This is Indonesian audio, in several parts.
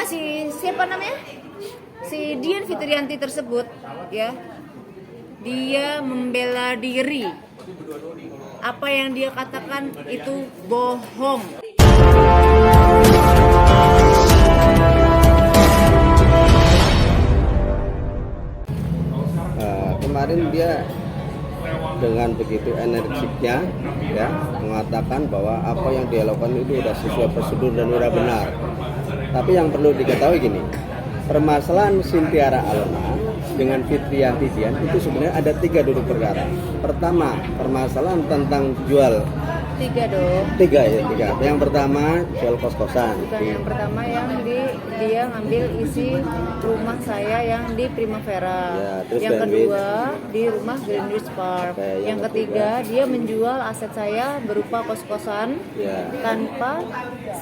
si siapa namanya? Si Dian Fitrianti tersebut ya. Dia membela diri. Apa yang dia katakan itu bohong. Kemarin dia dengan begitu energiknya ya mengatakan bahwa apa yang dia lakukan itu sudah sesuai prosedur dan sudah benar. Tapi yang perlu diketahui gini, permasalahan Sintiara Alona dengan Fitrianti Dian itu sebenarnya ada 3 duduk perkara. Pertama, permasalahan tentang jual 3 dong. 3 ya, 3. Yang pertama jual kos-kosan. Bukan yang pertama yang dia ngambil isi rumah saya yang di Primavera. Ya, terus yang Greenwich. kedua di rumah Greenwich Park. Oke, yang ketiga dia menjual aset saya berupa kos-kosan Ya. tanpa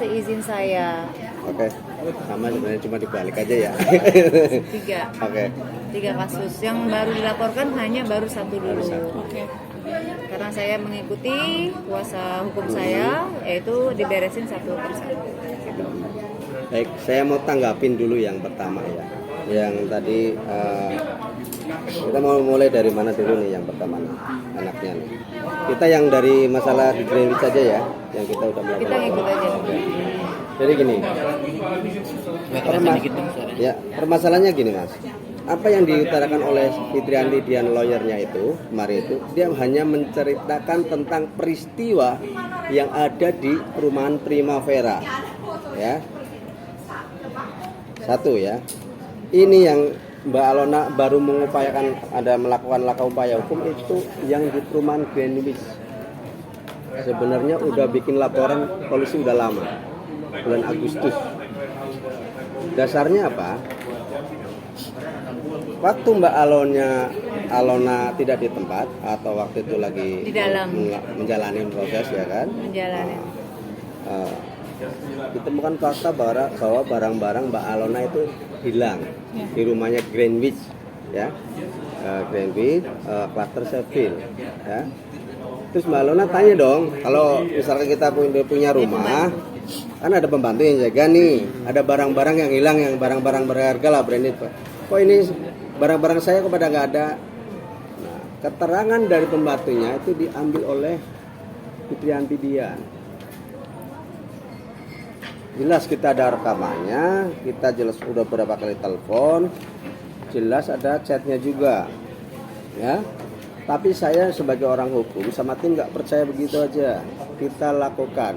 seizin saya. Oke. Sama sebenarnya cuma dibalik aja ya. 3. Oke. 3 kasus. Yang baru dilaporkan hanya baru 1 dulu. Oke. Karena saya mengikuti kuasa hukum saya, yaitu diberesin 1 persatu. Gitu. Baik, saya mau tanggapin dulu yang pertama ya. Yang tadi kita mau mulai dari mana dulu nih yang pertama nih, anaknya nih. Kita yang dari masalah di Greenwich saja ya, yang kita udah melakukan. Kita ngikut aja. Jadi gini, permasalahannya gini mas. Apa yang diutarakan oleh Fitrianti Dian lawyernya itu kemarin itu, dia hanya menceritakan tentang peristiwa yang ada di perumahan Primavera, ya. 1 ya. Ini yang Mbak Alona baru mengupayakan melakukan langkah upaya hukum itu yang di perumahan Greenwich. Sebenarnya udah bikin laporan polisi udah lama, bulan Agustus. Dasarnya apa? Waktu Mbak Alona tidak di tempat atau waktu itu lagi Di dalam. menjalani proses ya kan? Menjalani. Ditemukan fakta bahwa barang-barang Mbak Alona itu hilang di rumahnya Greenwich ya. Greenwich Cluster Sheffield ya. Terus Mbak Alona tanya dong, kalau misalkan kita punya rumah kan ada pembantu yang jaga nih, ada barang-barang yang hilang, yang barang-barang berharga lah branded. Kok ini barang-barang saya kok pada nggak ada? Nah, keterangan dari pembantunya itu diambil oleh Fitrianti Dian. Jelas kita ada rekamannya, kita jelas udah beberapa kali telepon, jelas ada chatnya juga, ya. Tapi saya sebagai orang hukum sama tim nggak percaya begitu aja. Kita lakukan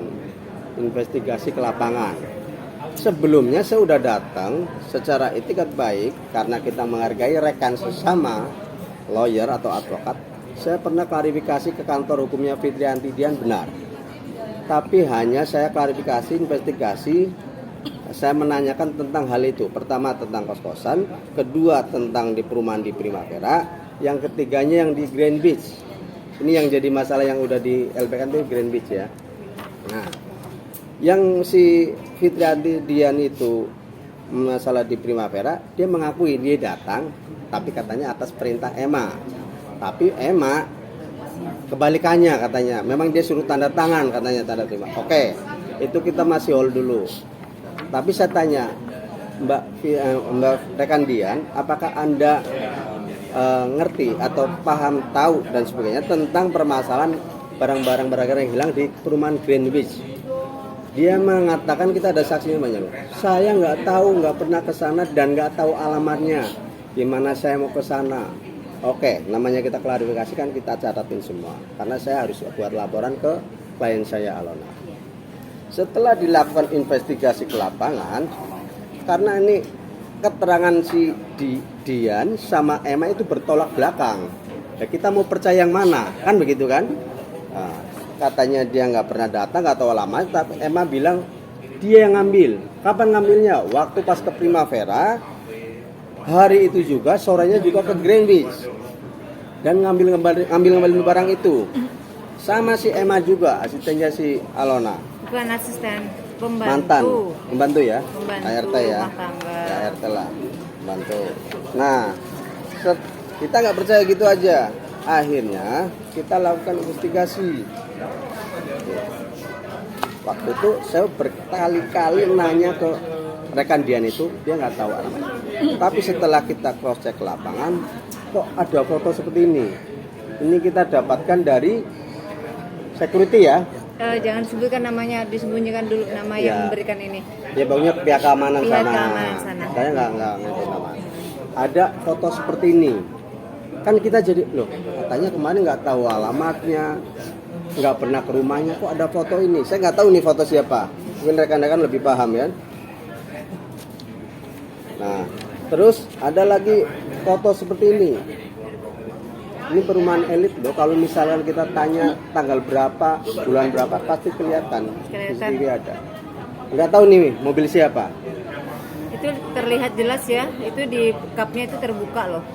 investigasi ke lapangan. Sebelumnya saya sudah datang secara etikat baik karena kita menghargai rekan sesama lawyer atau advokat. Saya pernah klarifikasi ke kantor hukumnya Fitrianti Dian benar. Tapi hanya saya klarifikasi, investigasi, saya menanyakan tentang hal itu. Pertama tentang kos-kosan, kedua tentang di perumahan di Primavera, yang ketiganya yang di Greenwich. Ini yang jadi masalah yang udah di LPK itu Greenwich ya. Nah, yang si Fitrianti Dian itu masalah di Primavera, dia mengakui dia datang, tapi katanya atas perintah Emma. Tapi Emma kebalikannya katanya, memang dia suruh tanda tangan katanya, tanda terima. Oke, itu kita masih hold dulu. Tapi saya tanya, Mbak rekan Dian, apakah Anda ngerti atau paham, tahu dan sebagainya tentang permasalahan barang-barang berharga yang hilang di perumahan Greenwich? Dia mengatakan kita ada saksinya banyak. Saya nggak tahu, nggak pernah ke sana dan nggak tahu alamatnya. Gimana saya mau ke sana? Oke, namanya kita klarifikasi kan kita catatin semua. Karena saya harus buat laporan ke klien saya Alona. Setelah dilakukan investigasi ke lapangan, karena ini keterangan si Dian sama Emma itu bertolak belakang. Ya, kita mau percaya yang mana? Kan begitu kan? Nah, katanya dia nggak pernah datang, nggak tahu lama, tapi Emma bilang dia yang ngambil. Kapan ngambilnya? Waktu pas ke Primavera, hari itu juga, sorenya juga ke Greenwich dan ngambil barang itu. Sama si Emma juga, asistennya si Alona. Bukan asisten, pembantu. Mantan, pembantu ya, Pembantu ART ya, rumah tangga. ART lah, pembantu. Nah, kita nggak percaya gitu aja. Akhirnya kita lakukan investigasi. Waktu itu saya berkali-kali nanya ke rekan Dian itu dia nggak tahu alamatnya. Tapi setelah kita cross check lapangan, kok ada foto seperti ini. Ini kita dapatkan dari security ya. Jangan sebutkan namanya, disembunyikan dulu nama Ya. yang memberikan ini. Ya baunya pihak keamanan Pihak sana. keamanan sana. Saya nggak ngerti nama. Ada foto seperti ini. Kan kita jadi loh, katanya kemarin nggak tahu alamatnya, nggak pernah ke rumahnya, kok ada foto ini. Saya nggak tahu nih foto siapa. Mungkin rekan-rekan lebih paham ya. Nah, terus ada lagi foto seperti ini. Ini perumahan elit loh. Kalau misalnya kita tanya tanggal berapa, bulan berapa, pasti kelihatan. Di sini ada. Nggak tahu nih mobil siapa. Itu terlihat jelas ya, itu di cupnya itu terbuka loh.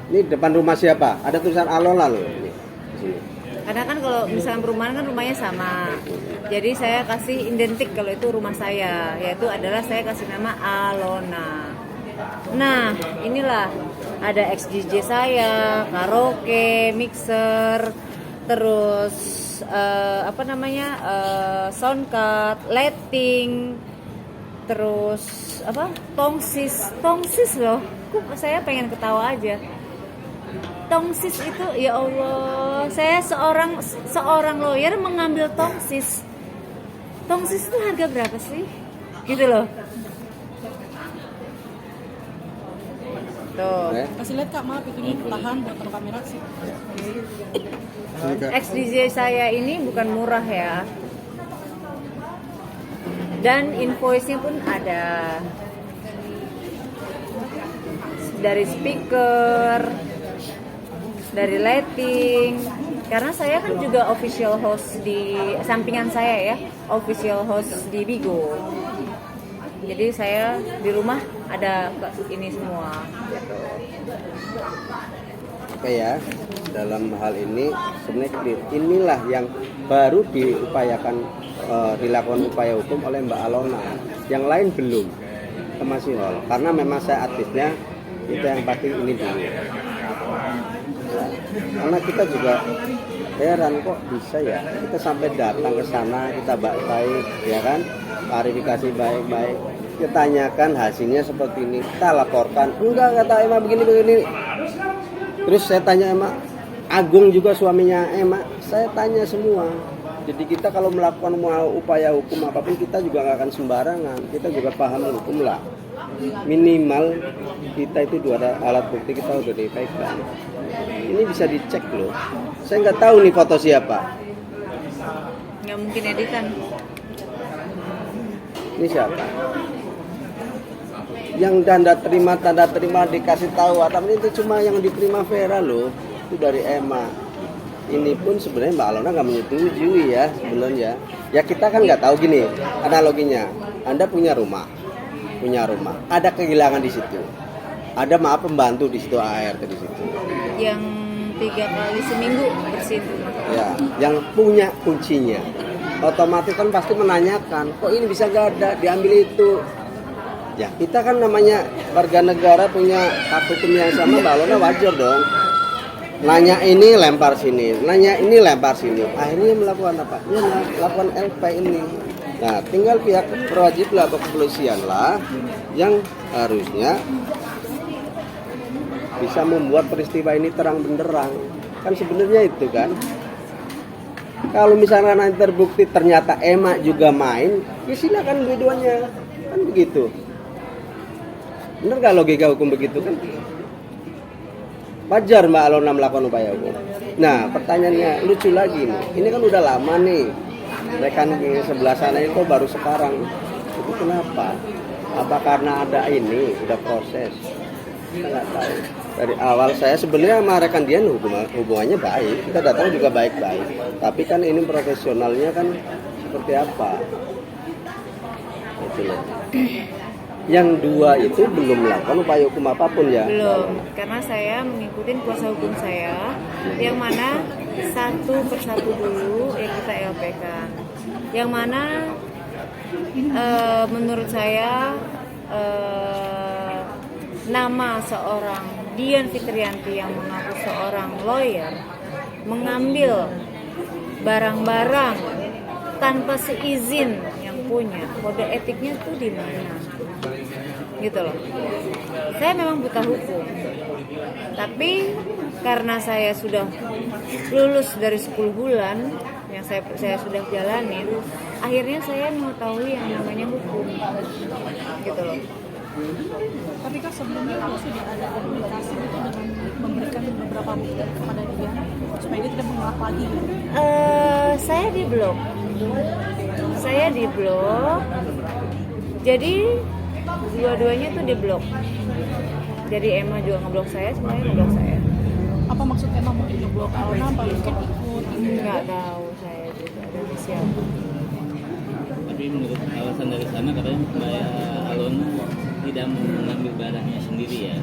Ini depan rumah siapa? Ada tulisan Alola loh. Ini. Di sini. Karena kan kalau misalnya perumahan kan rumahnya sama. Jadi saya kasih identik kalau itu rumah saya, yaitu adalah saya kasih nama Alona. Nah, inilah ada XDJ saya, karaoke, mixer, terus soundcard, lighting, terus tongsis loh. Kok saya pengen ketawa aja. Tongsis itu ya Allah, saya seorang lawyer mengambil tongsis. Tongsis itu harga berapa sih? Gitu loh. Tuh. Kasih lihat Kak, maaf itu ini tahan buat taruh kamera sih. XDJ saya ini bukan murah ya. Dan invoice-nya pun ada. Dari speaker, dari lighting. Karena saya kan juga official host di sampingan saya ya, official host di Bigo. Jadi saya di rumah ada ini semua. Oke ya, dalam hal ini sebenarnya clear. Inilah yang baru diupayakan dilakukan upaya hukum oleh Mbak Alona. Yang lain belum, masih nol. Karena memang saya artisnya, itu yang pasti ini dulu. Karena kita juga heran kok bisa ya, kita sampai datang ke sana, kita baik-baik, ya kan, klarifikasi baik-baik, kita tanyakan hasilnya seperti ini, kita laporkan, enggak kata Emma begini-begini. Terus saya tanya Emma, Agung juga suaminya Emma, saya tanya semua. Jadi kita kalau melakukan upaya hukum apapun kita juga nggak akan sembarangan, kita juga paham hukum lah. Minimal kita itu dua alat bukti kita udah dipegang. Ini bisa dicek loh. Saya nggak tahu nih foto siapa. Nggak mungkin editan. Ini siapa? Yang tanda terima dikasih tahu. Tapi itu cuma yang di Primavera loh. Itu dari Emma. Ini pun sebenarnya Mbak Alona nggak menyetujui ya sebenarnya. Ya kita kan nggak tahu gini analoginya. Anda punya rumah, ada kehilangan di situ. Ada pembantu di situ ART di situ. Yang 3 kali seminggu bersihin rumah. Ya, yang punya kuncinya. Otomatis kan pasti menanyakan, kok ini bisa nggak ada, diambil itu. Ya kita kan namanya warga negara punya hak hukum yang sama, Mbak Alona wajar dong. Nanya ini lempar sini, nanya ini lempar sini. Akhirnya melakukan apa? Ya melakukan LP ini. Nah, tinggal pihak berwajib lah atau kepolisian lah yang harusnya bisa membuat peristiwa ini terang benderang. Kan sebenarnya itu kan. Kalau misalnya nanti terbukti ternyata Emma juga main, ya silakan dua-duanya. Kan begitu. Benar nggak logika hukum begitu kan? Wajar Mbak Alona melakukan upaya hukum. Nah pertanyaannya lucu lagi nih. Ini kan udah lama nih. Rekan di sebelah sana itu baru sekarang. Itu kenapa? Apa karena ada ini udah proses? Kita nggak tahu. Dari awal saya sebenarnya sama rekan dia hubungannya baik. Kita datang juga baik-baik. Tapi kan ini profesionalnya kan seperti apa? Itu loh. Yang dua itu belum melakukan upaya hukum apapun ya? Belum, karena saya mengikuti kuasa hukum saya, yang mana satu persatu dulu yang kita LPK. Yang mana menurut saya nama seorang Dian Fitrianti yang mengaku seorang lawyer mengambil barang-barang tanpa seizin yang punya, kode etiknya tuh di mana, gitu loh. Saya memang buta hukum, tapi karena saya sudah lulus dari 10 bulan yang saya sudah jalanin, akhirnya saya mengetahui yang namanya hukum, gitu loh. Tapi kan sebelumnya sudah ada komunikasi itu dengan memberikan beberapa bukti kepada dia supaya dia tidak mengulang lagi. Saya di blok, jadi dua-duanya tuh di blok. Jadi Emma juga ngeblok saya, semuanya ngeblok saya. Apa maksud emang mungkin ngeblok Alona apa mungkin ikut? Nggak tahu saya juga dari siapa. Tapi menurut alasan dari sana katanya Mbak Alona tidak mau mengambil barangnya sendiri ya.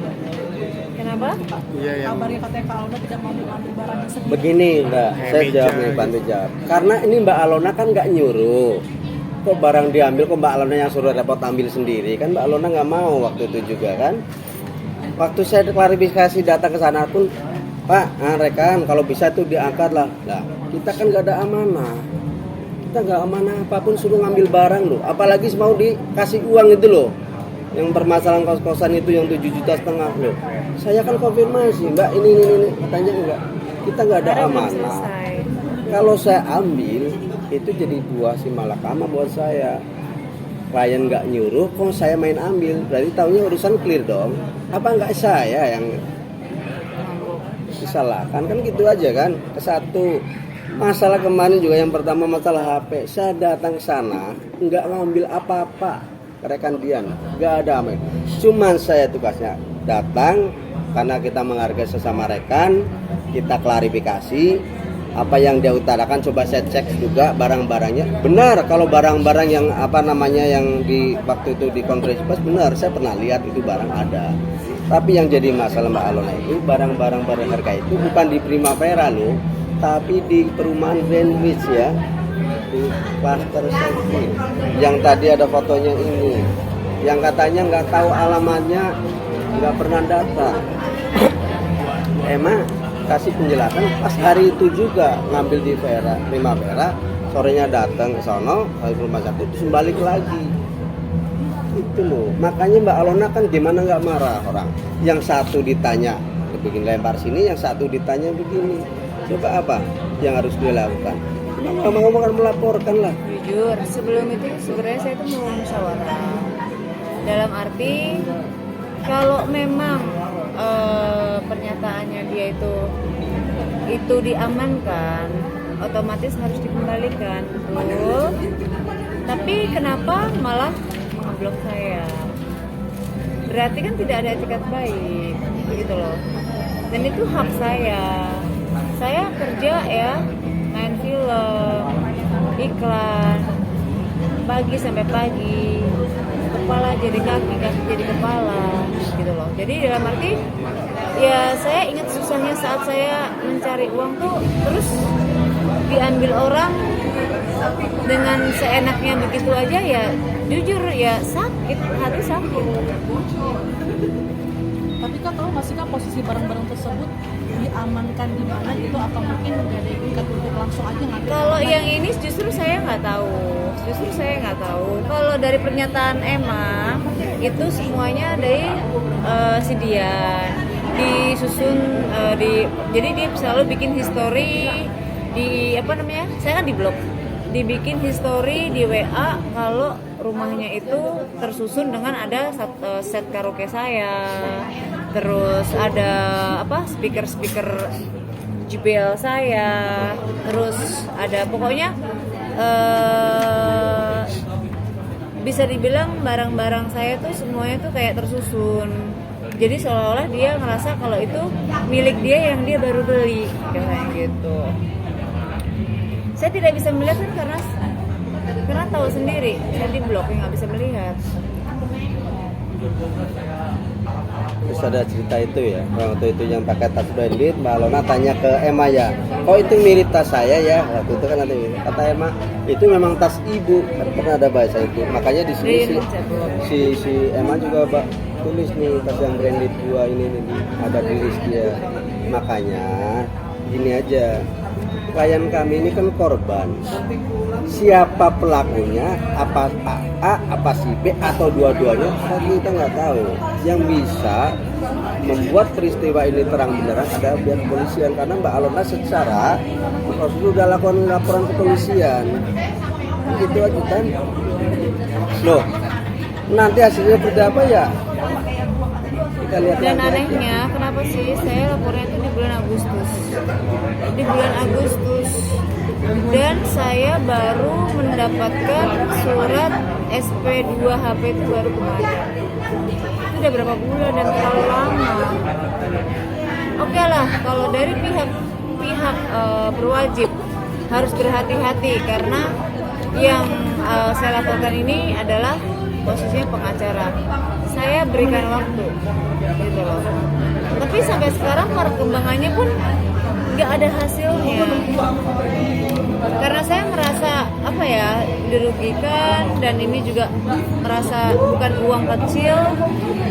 Kenapa? Kabarnya katanya Kak Alona tidak mau mengambil barangnya sendiri. Begini Mbak, saya jawab nih, bantu jawab. Karena ini Mbak Alona kan nggak nyuruh. Kok barang diambil, kok Mbak Alona yang suruh repot ambil sendiri? Kan Mbak Alona nggak mau waktu itu juga kan. Waktu saya klarifikasi datang ke sana pun, Pak, rekan kalau bisa tuh diangkat lah. Nah, kita kan nggak ada amanah. Kita nggak amanah apapun suruh ngambil barang loh. Apalagi mau dikasih uang itu loh. Yang permasalahan kos-kosan itu yang 7,5 juta loh. Saya kan konfirmasi, Mbak ini katanya enggak. Kita nggak ada amanah. Kalau saya ambil itu jadi buah si malakama buat saya. Klien nggak nyuruh, kok saya main ambil, berarti tahunya urusan clear dong. Apa nggak saya yang disalahkan? Kan gitu aja kan. Satu masalah kemarin juga yang pertama masalah HP, saya datang ke sana nggak ngambil apa-apa rekan Dian, nggak ada apa. Cuman saya tugasnya datang karena kita menghargai sesama rekan, kita klarifikasi. Apa yang dia utarakan coba saya cek juga barang-barangnya benar. Kalau barang-barang yang yang di waktu itu di konferensi pers benar, saya pernah lihat itu barang ada. Tapi yang jadi masalah Mbak Alona itu barang-barang berharga itu bukan di Primavera loh, tapi di perumahan Greenwich ya, di Cluster City. Yang tadi ada fotonya ini, yang katanya nggak tahu alamatnya, nggak pernah datang. Emang kasih penjelasan pas hari itu juga ngambil di Primavera, sorenya datang ke sono ke rumah sakit terus balik lagi. Itu loh. Makanya Mbak Alona kan gimana nggak marah orang. Yang satu ditanya bikin lempar sini, yang satu ditanya begini. Coba apa yang harus dilakukan? Ngomong kan melaporkan lah. Jujur, sebelum itu sebenarnya saya itu mau musyawarah. Dalam arti kalau memang pernyataannya dia itu diamankan, otomatis harus dikembalikan, betul. Tapi kenapa malah ngeblok saya? Berarti kan tidak ada etikat baik, gitu loh. Dan itu hak saya. Saya kerja ya, main film, iklan, pagi sampai pagi, kepala jadi kaki, kaki jadi kepala, gitu loh. Jadi dalam arti ya saya ingat susahnya saat saya mencari uang tuh terus diambil orang dengan seenaknya begitu aja, ya jujur ya sakit, hati sakit. Tapi Kak tahu nggak sih Kak posisi barang-barang tersebut diamankan di mana gitu, apa mungkin nggak ada ikat untuk langsung aja ngambil? Kalau yang ini justru saya nggak tahu. Kalau dari pernyataan Emma itu semuanya dari si Dian disusun jadi dia selalu bikin history di saya kan di blog, dibikin history di WA kalau rumahnya itu tersusun dengan ada set karaoke saya, terus ada speaker JBL saya, terus ada pokoknya bisa dibilang barang-barang saya tuh semuanya tuh kayak tersusun. Jadi seolah-olah dia ngerasa kalau itu milik dia yang dia baru beli, kayak gitu. Saya tidak bisa melihat kan karena tahu sendiri, saya di blog nggak bisa melihat. Terus ada cerita itu ya, waktu itu yang pakai tas branded, Mbak Alona tanya ke Emma ya, oh itu mirip tas saya ya, waktu itu kan ada kata Emma, itu memang tas ibu, kan pernah ada bahasa itu, makanya di sini si Emma juga tulis nih tas yang branded gua ini ada di list dia, makanya gini aja, klien kami ini kan korban. Siapa pelakunya, apa A, apa si B, atau dua-duanya, kita nggak tahu. Yang bisa membuat peristiwa ini terang benderang ada pihak kepolisian, karena Mbak Alona secara prosedur sudah lakukan laporan kepolisian. Gitu aja kan. Loh, nanti hasilnya seperti apa ya? Kita lihat. Dan nanti anehnya, kenapa sih saya lapornya itu di bulan Agustus? Di bulan Agustus. Dan saya baru mendapatkan surat SP2 HP itu baru kemarin. Itu udah berapa bulan dan terlalu lama. Oke lah, kalau dari pihak berwajib harus berhati-hati, karena yang saya laporkan ini adalah posisinya pengacara. Saya berikan waktu, gitu loh. Tapi sampai sekarang perkembangannya pun nggak ada hasilnya. Karena saya merasa dirugikan, dan ini juga merasa bukan uang kecil.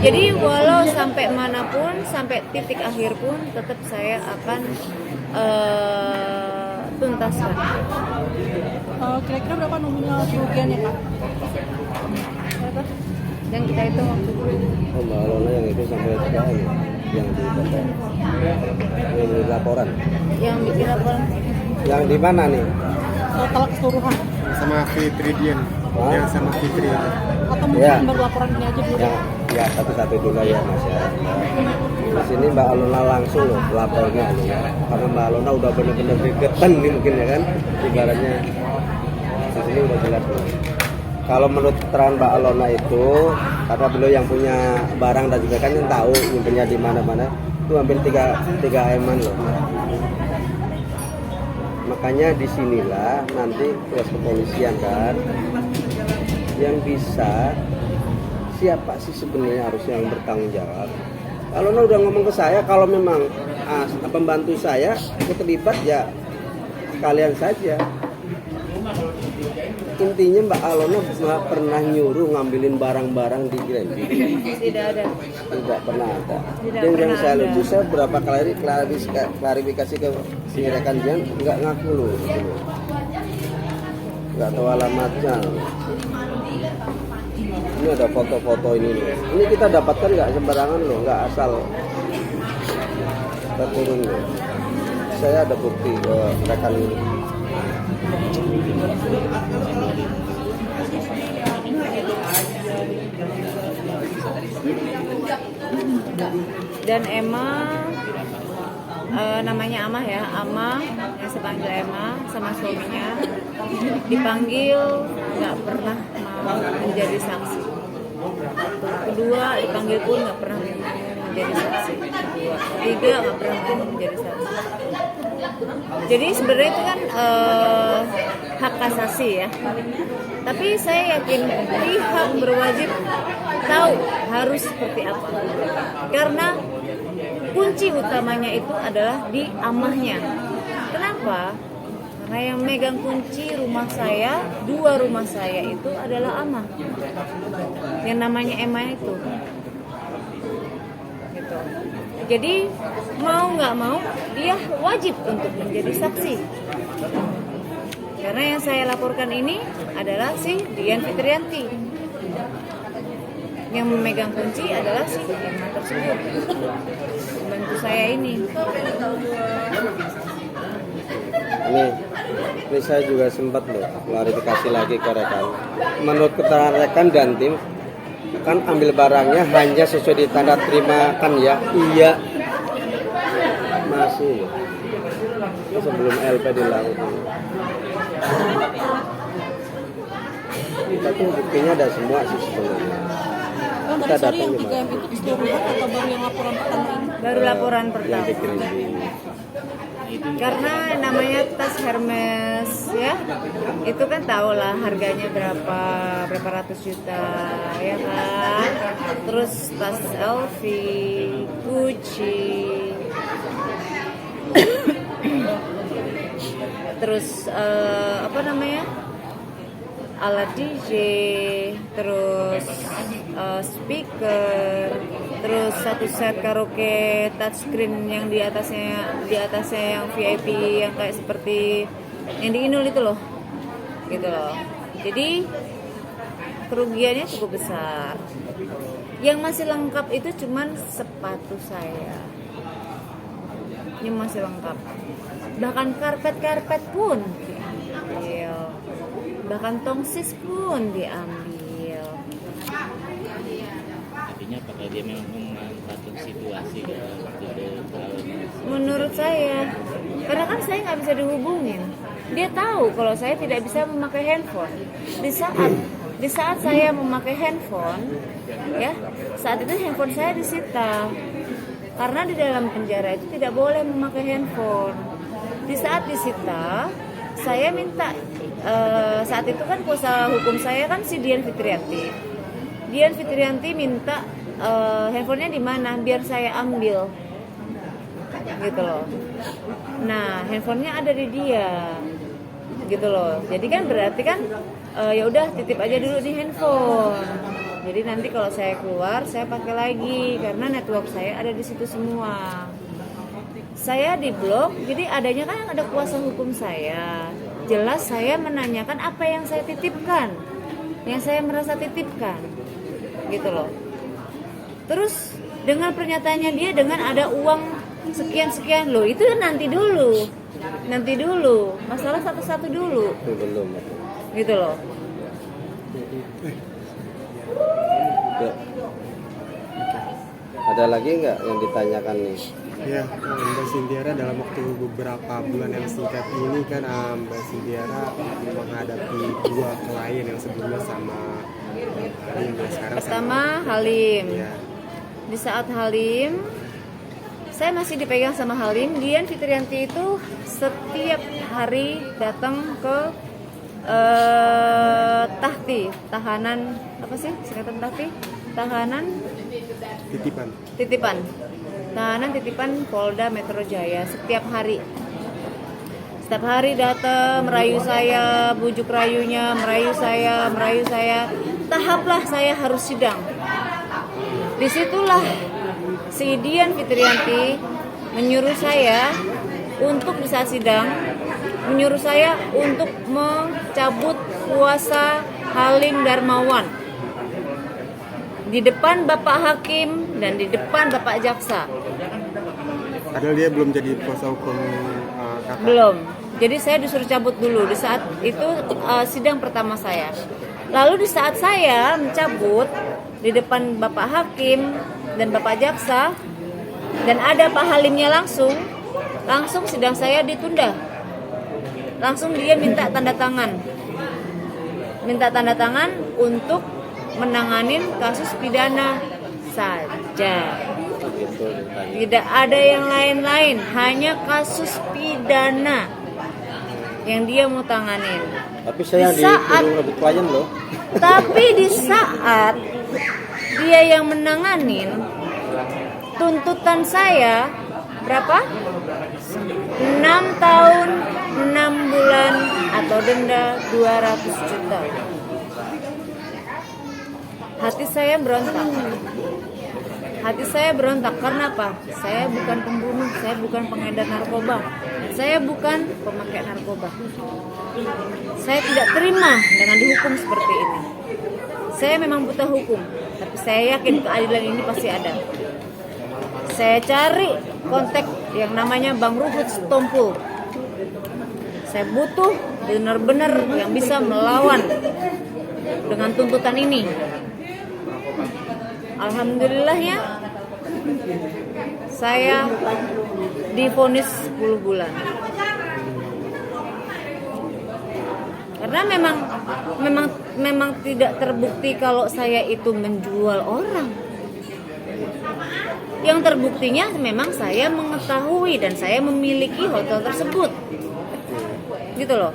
Jadi walau sampai manapun, sampai titik akhir pun, tetap saya akan tuntaskan. Kira-kira berapa nominal kerugiannya, Pak? Dan kita itu waktu itu Oh, Mbak Alona yang itu sampai sekarang yang di laporan. yang bikin laporan Yang di mana nih? Total keseluruhan Sama Fitri Dian. Hah? Yang sama Fitri itu. atau mungkin Ya. baru laporan ini aja dulu? Ya satu-satu dulu ya Mas ya. Di sini Mbak Alona langsung loh lapornya, karena Mbak Alona udah bener-bener gregetan nih mungkin ya kan, ibaratnya di sini udah jelas loh. Kalau menurut keterangan Mbak Alona itu, karena beliau yang punya barang dan juga kan yang tahu nyimpennya di mana-mana, itu hampir tiga eman loh. Makanya disinilah nanti tugas kepolisian kan yang bisa, siapa sih sebenarnya harus yang bertanggung jawab. Kalau udah ngomong ke saya, kalau memang pembantu saya terlibat ya kalian saja. Intinya Mbak Alona nggak pernah nyuruh ngambilin barang-barang di Granby. tidak ada. Tidak pernah ada. Tidak Dan yang pernah saya ada. lucu, saya berapa kali klarifikasi ke si rekan Jian, nggak ngaku loh. Gitu. Nggak tahu alamatnya. Ini ada foto-foto ini loh. Ini kita dapatkan nggak sembarangan loh, nggak asal kita turun loh. Saya ada bukti rekan ini. Dan Emma, namanya Amah ya, Amah yang saya panggil Emma sama suaminya dipanggil nggak pernah mau menjadi saksi. Kedua dipanggil pun nggak pernah menjadi saksi. Ketiga nggak pernah mau menjadi saksi. Jadi sebenarnya itu kan hak asasi ya. Tapi saya yakin pihak berwajib tahu harus seperti apa. Karena kunci utamanya itu adalah di amahnya. Kenapa? Karena yang megang kunci rumah saya, 2 rumah saya itu adalah amah. Yang namanya Emma itu. Gitu. Jadi mau nggak mau dia wajib untuk menjadi saksi. Karena yang saya laporkan ini adalah si Dian Fitrianti. Yang memegang kunci adalah si Emma tersebut. Membantu saya ini. Ini saya juga sempat loh klarifikasi lagi ke rekan. Menurut keterangan rekan dan tim, kan ambil barangnya hanya sesuai ditanda terima kan ya? Iya. Masih sebelum LP dilakukan. Tapi buktinya ada semua sih sebenarnya. Kan Kita tadi sorry yang datang 3M itu keseluruhan atau baru yang laporan pertama ini? Baru laporan Yang pertama. dikirim. Karena namanya tas Hermes ya, itu kan tahu lah harganya berapa ratus juta ya kan. Terus tas LV, Gucci, terus alat DJ, terus speaker, terus satu set karaoke touchscreen yang di atasnya yang VIP yang kayak seperti yang di Inul itu loh, gitu loh. Jadi kerugiannya cukup besar. Yang masih lengkap itu cuman sepatu saya, ini masih lengkap. Bahkan karpet pun diambil, bahkan tongsis pun diambil. Artinya apakah dia memang memanfaatkan situasi waktu itu? Menurut saya, karena kan saya nggak bisa dihubungin. Dia tahu kalau saya tidak bisa memakai handphone. Di saat saya memakai handphone, ya, saat itu handphone saya disita. Karena di dalam penjara itu tidak boleh memakai handphone. Di saat disita, saya minta saat itu kan kuasa hukum saya kan si Dian Fitrianti. Dian Fitrianti minta handphonenya di mana biar saya ambil, gitu loh. Nah, handphonenya ada di dia, gitu loh. Jadi kan berarti kan ya udah titip aja dulu di handphone. Jadi nanti kalau saya keluar saya pakai lagi karena network saya ada di situ semua. Saya di blok, jadi adanya kan yang ada kuasa hukum saya. Jelas saya menanyakan apa yang saya titipkan, yang saya merasa titipkan, gitu loh. Terus dengan pernyataannya dia dengan ada uang sekian loh, itu nanti dulu, masalah satu-satu dulu, Itu belum. gitu loh. Ya. Ada lagi nggak yang ditanyakan nih? Ya, Mbak Sintiara dalam waktu beberapa bulan yang singkat ini kan Mbak Sintiara menghadapi 2 klien yang sebelumnya sama Halim dan sekarang Pertama Halim. Ya. Di saat Halim, saya masih dipegang sama Halim. Dian Fitrianti itu setiap hari datang ke tahanan apa sih singkatan tahti? Tahanan titipan. Tahanan titipan Polda Metro Jaya setiap hari. Setiap hari datang merayu saya, bujuk rayunya, merayu saya. Tahaplah saya harus sidang. Disitulah si Dian Fitrianti menyuruh saya untuk di saat sidang, menyuruh saya untuk mencabut kuasa Halim Darmawan di depan Bapak Hakim dan di depan Bapak Jaksa. Padahal dia belum jadi kuasa hukum kakak. Belum. Jadi saya disuruh cabut dulu di saat itu sidang pertama saya. Lalu di saat saya mencabut di depan Bapak Hakim dan Bapak Jaksa dan ada Pak Halimnya langsung sidang saya ditunda. Langsung dia minta tanda tangan untuk menanganin kasus pidana saja. Tidak ada yang lain-lain, hanya kasus pidana yang dia mau tanganin. Tapi saya disuruh lebih klien loh. Tapi di saat dia yang menanganin, tuntutan saya berapa? 6 tahun 6 bulan atau denda 200 juta. Hati saya berontak karena apa? Saya bukan pembunuh, saya bukan pengedar narkoba, saya bukan pemakai narkoba. Saya tidak terima dengan dihukum seperti ini. Saya memang buta hukum, tapi saya yakin keadilan ini pasti ada. Saya cari kontak yang namanya Bang Ruhut Setompul. Saya butuh benar-benar yang bisa melawan dengan tuntutan ini. Alhamdulillahnya saya divonis 10 bulan. Karena memang tidak terbukti kalau saya itu menjual orang. Yang terbuktinya memang saya mengetahui dan saya memiliki hotel tersebut. Gitu loh.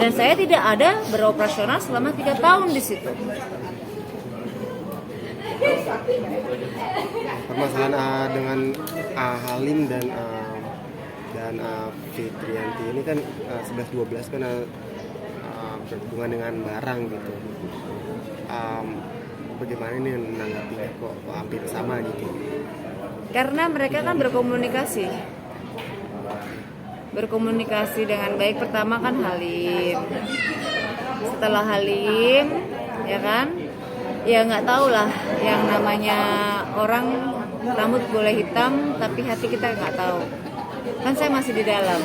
Dan saya tidak ada beroperasional selama 3 tahun di situ. Permasalahan dengan Halim dan Fitrianti ini kan 11-12 kan berhubungan dengan barang gitu. bagaimana nih menanggapinya kok hampir sama gitu? Karena mereka kan berkomunikasi dengan baik. Pertama kan Halim, setelah Halim ya kan, ya nggak tahu lah, yang namanya orang rambut boleh hitam tapi hati kita nggak tahu. Kan saya masih di dalam,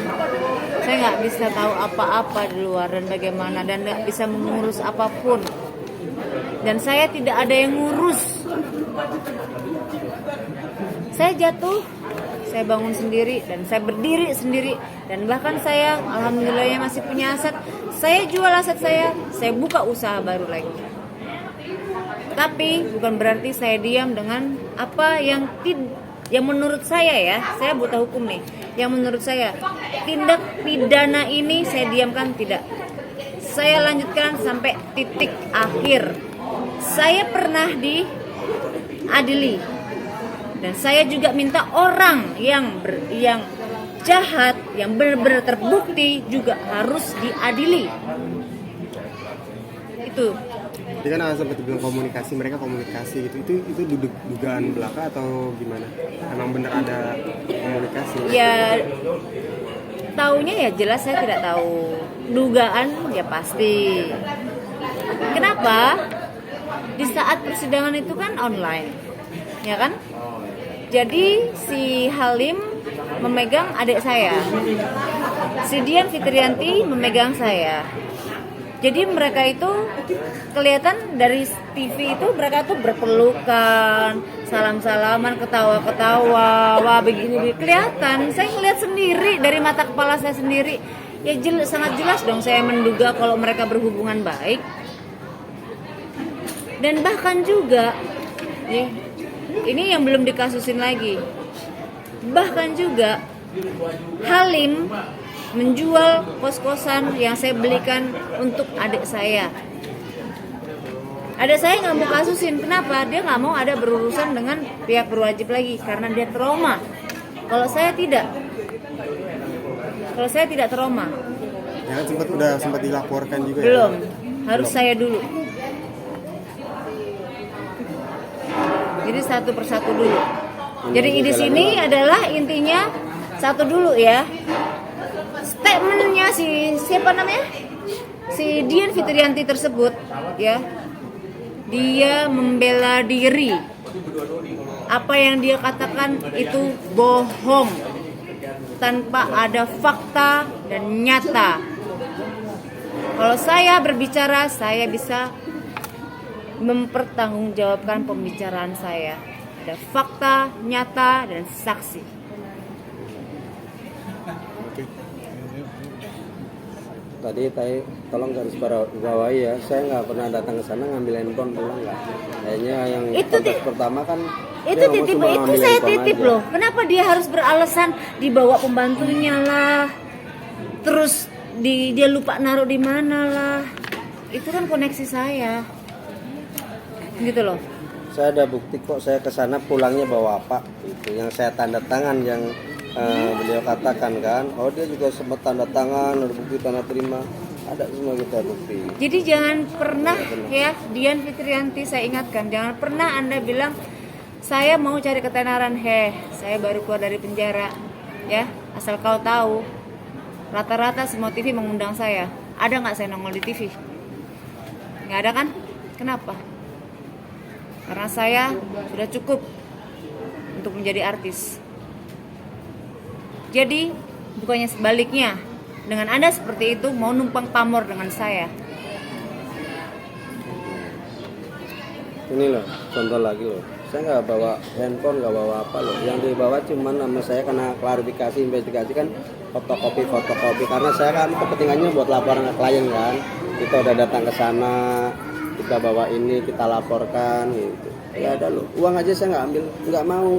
saya nggak bisa tahu apa-apa di luar dan bagaimana, dan nggak bisa mengurus apapun, dan saya tidak ada yang ngurus. Saya jatuh, saya bangun sendiri, dan saya berdiri sendiri, dan bahkan saya alhamdulillahnya masih punya aset. Saya jual aset saya buka usaha baru lagi. Tapi bukan berarti saya diam dengan apa yang menurut saya, ya, saya buta hukum nih. Yang menurut saya tindak pidana ini saya diamkan, tidak. Saya lanjutkan sampai titik akhir. Saya pernah diadili, dan saya juga minta orang yang jahat, yang benar-benar terbukti juga harus diadili. Itu. Jadi kan sempat dibilang mereka komunikasi gitu. Itu dugaan belaka atau gimana? Emang bener ada komunikasi? Ya, taunya ya jelas saya tidak tahu. Dugaan ya pasti. Kenapa? Di saat persidangan itu kan online, ya kan? Jadi si Halim memegang adik saya, si Dian Fitrianti memegang saya. Jadi mereka itu kelihatan dari TV itu, mereka tuh berpelukan, salam-salaman, ketawa-ketawa, wah begini, kelihatan. Saya ngeliat sendiri dari mata kepala saya sendiri. Ya sangat jelas dong saya menduga kalau mereka berhubungan baik. Dan bahkan juga, ini yang belum dikasusin lagi. Bahkan juga Halim menjual kos-kosan yang saya belikan untuk adik saya. Adik saya nggak mau kasusin, kenapa? Dia nggak mau ada berurusan dengan pihak berwajib lagi karena dia trauma. Kalau saya tidak trauma. Ya kan sempat dilaporkan juga. Belum, ya? harus saya dulu. Jadi satu persatu dulu. Jadi di sini adalah intinya satu dulu ya. Statementnya siapa namanya? Si Dian Fitrianti tersebut, ya. Dia membela diri. Apa yang dia katakan itu bohong. Tanpa ada fakta dan nyata. Kalau saya berbicara, saya bisa mempertanggungjawabkan pembicaraan saya. Ada fakta, nyata, dan saksi. Tadi tolong garis bawahi ya, saya nggak pernah datang ke sana ngambil handphone pulang nggak. Kayaknya yang kontes pertama kan itu titip, itu saya titip aja. Loh, kenapa dia harus beralasan dibawa pembantunya lah, terus dia lupa naruh di mana lah. Itu kan koneksi saya, gitu loh. Saya ada bukti kok, saya ke sana pulangnya bawa apa itu yang saya tanda tangan yang beliau katakan kan. Oh dia juga sempat tanda tangan, ada bukti tanda terima, ada semua kita bukti. Jadi jangan pernah ya, Dian Fitrianti, saya ingatkan, jangan pernah Anda bilang saya mau cari ketenaran. Saya baru keluar dari penjara ya, asal kau tahu, rata-rata semua TV mengundang saya. Ada nggak saya nongol di TV? Nggak ada kan? Kenapa? Karena saya sudah cukup untuk menjadi artis. Jadi bukannya sebaliknya, dengan Anda seperti itu mau numpang pamor dengan saya. Ini loh, contoh lagi loh. Saya nggak bawa handphone, nggak bawa apa loh. Yang dibawa cuma nama saya karena klarifikasi, investigasi kan fotokopi. Karena saya kan kepentingannya buat laporan ke klien kan. Kita udah datang ke sana, kita bawa ini, kita laporkan gitu. Ya ada loh, uang aja saya nggak ambil, nggak mau.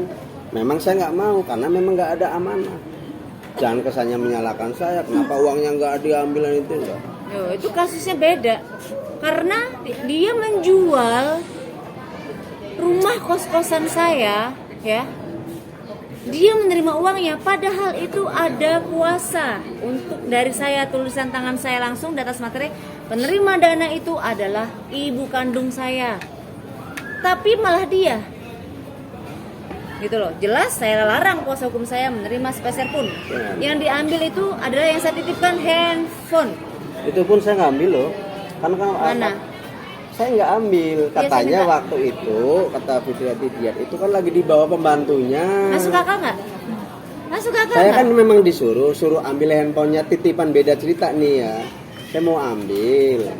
Memang saya nggak mau karena memang nggak ada amanah. Jangan kesannya menyalahkan saya, kenapa uangnya nggak diambil itu enggak. Yo, itu kasusnya beda. Karena dia menjual rumah kos-kosan saya, ya. Dia menerima uangnya, padahal itu ada kuasa untuk dari saya, tulisan tangan saya langsung di atas materai. Penerima dana itu adalah ibu kandung saya. tapi malah dia. Gitu loh. Jelas saya larang kuasa hukum saya menerima sepeser pun. Yang diambil itu adalah yang saya titipkan handphone. Itu pun saya ngambil loh. Kan Mana? saya nggak ambil. Katanya saya minta. waktu itu kata Fitriati Diat itu kan lagi dibawa pembantunya. Masuk akal nggak? Masuk akal Saya nggak? kan memang suruh ambil handphonenya, titipan beda cerita nih ya. Saya mau ambil.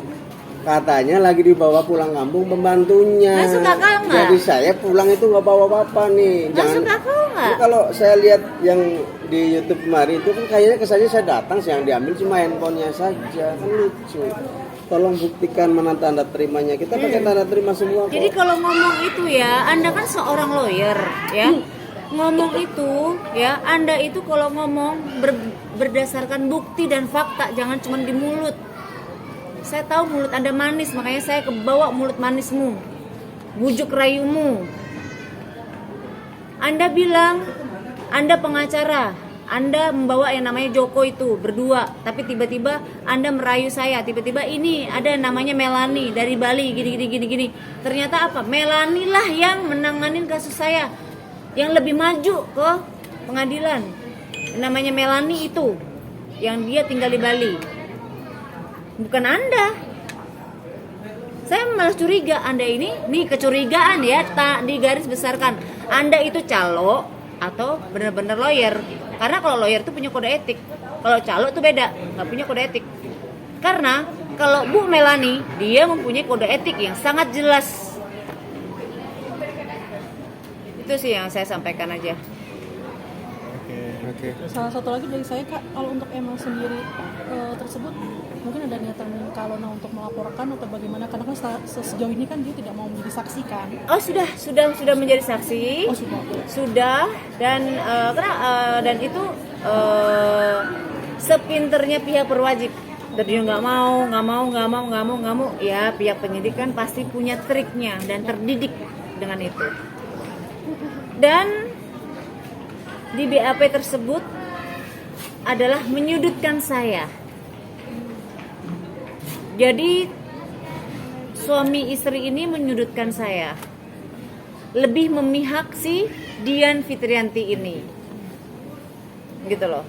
Katanya lagi dibawa pulang kampung pembantunya. Masuk akal nggak? Jadi saya pulang itu nggak bawa apa-apa nih. Masuk akal nggak? Ini kalau saya lihat yang di YouTube kemarin itu kan kayaknya kesannya saya datang, yang diambil cuma handphonenya saja, kan lucu. Tolong buktikan mana tanda terimanya. Kita pakai tanda terima semua kok. Jadi kalau ngomong itu ya, Anda kan seorang lawyer ya. Ngomong itu ya, Anda itu kalau ngomong berdasarkan bukti dan fakta, jangan cuma di mulut. Saya tahu mulut Anda manis, makanya saya kebawa mulut manismu, bujuk rayumu. Anda bilang Anda pengacara, Anda membawa yang namanya Joko itu berdua, tapi tiba-tiba Anda merayu saya, tiba-tiba ini ada namanya Melani dari Bali, gini. Ternyata apa? Melani lah yang menanganin kasus saya, yang lebih maju ke pengadilan. Namanya Melani itu, yang dia tinggal di Bali. Bukan Anda. Saya malah curiga Anda ini, nih kecurigaan ya, tak digaris besarkan. Anda itu calo atau benar-benar lawyer. Karena kalau lawyer itu punya kode etik. Kalau calo itu beda, nggak punya kode etik. Karena kalau Bu Melani, dia mempunyai kode etik yang sangat jelas. Itu sih yang saya sampaikan aja. Oke. Salah satu lagi dari saya Kak, kalau untuk Emel sendiri tersebut mungkin ada niatan Kak Alona untuk melaporkan atau bagaimana, karena kan sejauh ini kan dia tidak mau menjadi saksi kan. Oh sudah menjadi saksi. Oh Sudah dan dan itu sepinternya pihak berwajib. Dan dia nggak mau. Ya pihak penyidik kan pasti punya triknya dan terdidik dengan itu. Dan di BAP tersebut adalah menyudutkan saya. Jadi suami istri ini menyudutkan saya, lebih memihak si Dian Fitrianti ini, gitu loh.